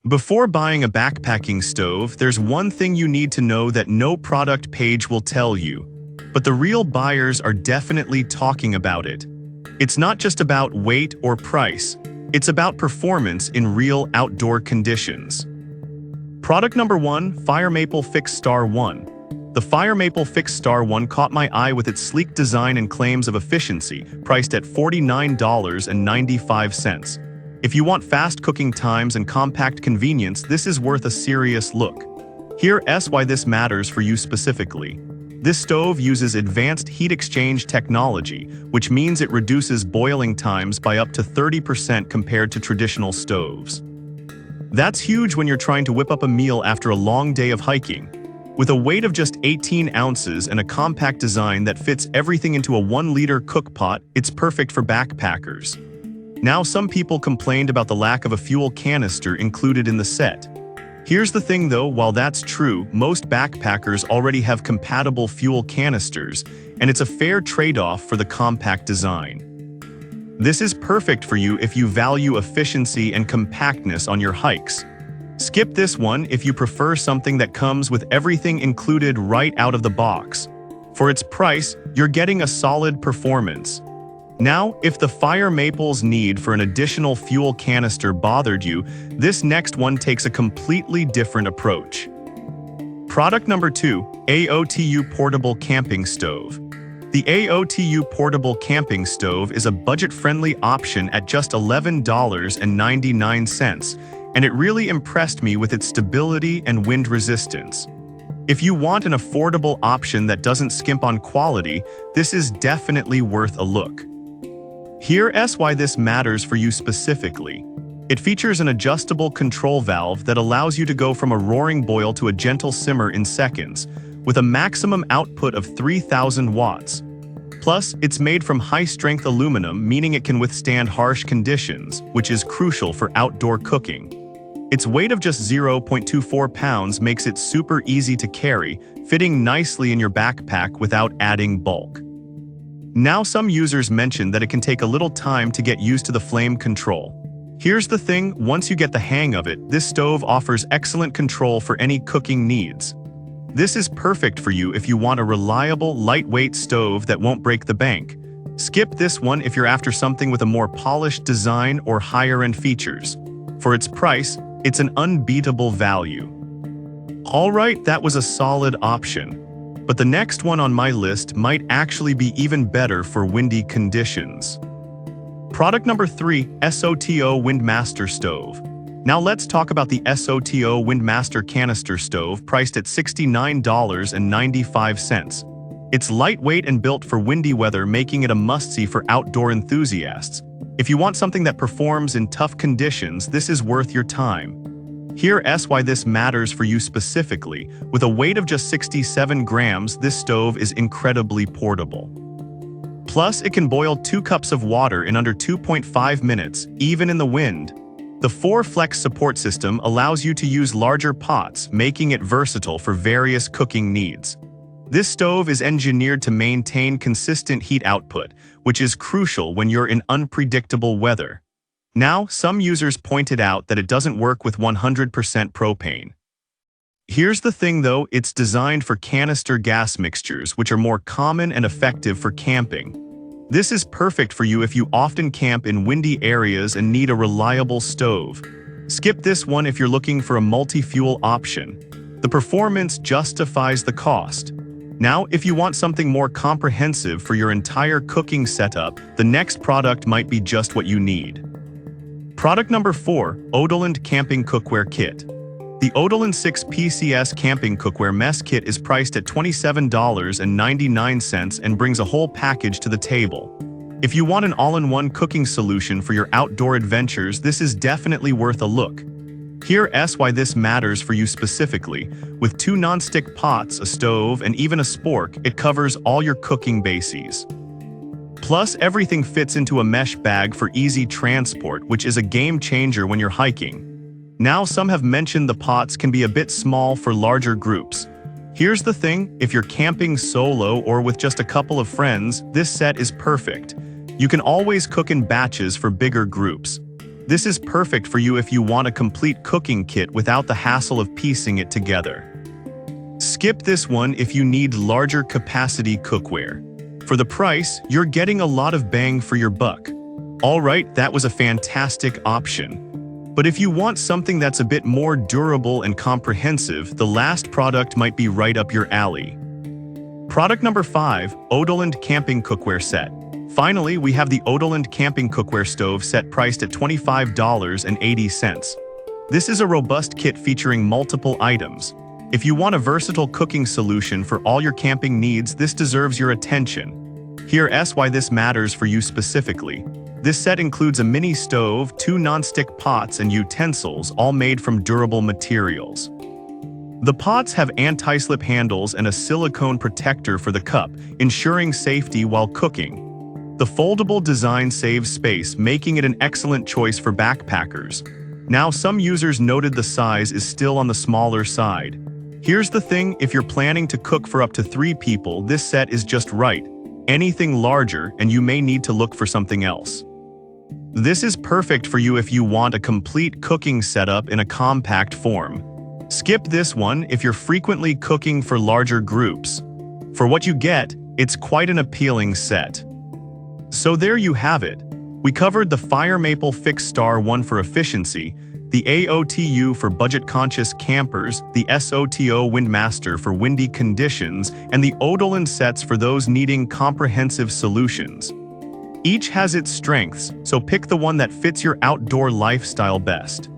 Before buying a backpacking stove, there's one thing you need to know that no product page will tell you. But the real buyers are definitely talking about it. It's not just about weight or price, it's about performance in real outdoor conditions. Product number 1, Fire Maple Fix Star 1. The Fire Maple Fix Star 1 caught my eye with its sleek design and claims of efficiency, priced at $49.95. If you want fast cooking times and compact convenience, this is worth a serious look. Here's why this matters for you specifically. This stove uses advanced heat exchange technology, which means it reduces boiling times by up to 30% compared to traditional stoves. That's huge when you're trying to whip up a meal after a long day of hiking. With a weight of just 18 ounces and a compact design that fits everything into a 1-liter cook pot, it's perfect for backpackers. Now, some people complained about the lack of a fuel canister included in the set. Here's the thing though, while that's true, most backpackers already have compatible fuel canisters, and it's a fair trade-off for the compact design. This is perfect for you if you value efficiency and compactness on your hikes. Skip this one if you prefer something that comes with everything included right out of the box. For its price, you're getting a solid performance. Now, if the Fire Maple's need for an additional fuel canister bothered you, this next one takes a completely different approach. Product number 2, AOTU Portable Camping Stove. The AOTU Portable Camping Stove is a budget-friendly option at just $11.99, and it really impressed me with its stability and wind resistance. If you want an affordable option that doesn't skimp on quality, this is definitely worth a look. Here's why this matters for you specifically. It features an adjustable control valve that allows you to go from a roaring boil to a gentle simmer in seconds, with a maximum output of 3,000 watts. Plus, it's made from high-strength aluminum, meaning it can withstand harsh conditions, which is crucial for outdoor cooking. Its weight of just 0.24 pounds makes it super easy to carry, fitting nicely in your backpack without adding bulk. Now, some users mention that it can take a little time to get used to the flame control. Here's the thing, once you get the hang of it, this stove offers excellent control for any cooking needs. This is perfect for you if you want a reliable, lightweight stove that won't break the bank. Skip this one if you're after something with a more polished design or higher-end features. For its price, it's an unbeatable value. Alright, that was a solid option. But the next one on my list might actually be even better for windy conditions. Product number 3, SOTO Windmaster Stove. Now let's talk about the SOTO Windmaster Canister Stove, priced at $69.95. It's lightweight and built for windy weather, making it a must-see for outdoor enthusiasts. If you want something that performs in tough conditions, this is worth your time. Here's why this matters for you specifically. With a weight of just 67 grams, this stove is incredibly portable. Plus, it can boil 2 cups of water in under 2.5 minutes, even in the wind. The 4-flex support system allows you to use larger pots, making it versatile for various cooking needs. This stove is engineered to maintain consistent heat output, which is crucial when you're in unpredictable weather. Now, some users pointed out that it doesn't work with 100% propane. Here's the thing though, it's designed for canister gas mixtures, which are more common and effective for camping. This is perfect for you if you often camp in windy areas and need a reliable stove. Skip this one if you're looking for a multi-fuel option. The performance justifies the cost. Now, if you want something more comprehensive for your entire cooking setup, the next product might be just what you need. Product number 4, Odoland Camping Cookware Kit. The Odoland 6 PCS Camping Cookware Mess Kit is priced at $27.99 and brings a whole package to the table. If you want an all-in-one cooking solution for your outdoor adventures, this is definitely worth a look. Here's why this matters for you specifically. With 2 non-stick pots, a stove, and even a spork, it covers all your cooking bases. Plus, everything fits into a mesh bag for easy transport, which is a game changer when you're hiking. Now, some have mentioned the pots can be a bit small for larger groups. Here's the thing, if you're camping solo or with just a couple of friends, this set is perfect. You can always cook in batches for bigger groups. This is perfect for you if you want a complete cooking kit without the hassle of piecing it together. Skip this one if you need larger capacity cookware. For the price, you're getting a lot of bang for your buck. Alright, that was a fantastic option. But if you want something that's a bit more durable and comprehensive, the last product might be right up your alley. Product number 5, Odoland Camping Cookware Set. Finally, we have the Odoland Camping Cookware Stove set priced at $25.80. This is a robust kit featuring multiple items. If you want a versatile cooking solution for all your camping needs, this deserves your attention. Here's why this matters for you specifically. This set includes a mini stove, 2 non-stick pots, and utensils, all made from durable materials. The pots have anti-slip handles and a silicone protector for the cup, ensuring safety while cooking. The foldable design saves space, making it an excellent choice for backpackers. Now, some users noted the size is still on the smaller side. Here's the thing, if you're planning to cook for up to 3 people, this set is just right. Anything larger, and you may need to look for something else. This is perfect for you if you want a complete cooking setup in a compact form. Skip this one if you're frequently cooking for larger groups. For what you get, it's quite an appealing set. So there you have it. We covered the Fire Maple Fixed Star 1 for efficiency, the AOTU for budget-conscious campers, the SOTO Windmaster for windy conditions, and the Odoland sets for those needing comprehensive solutions. Each has its strengths, so pick the one that fits your outdoor lifestyle best.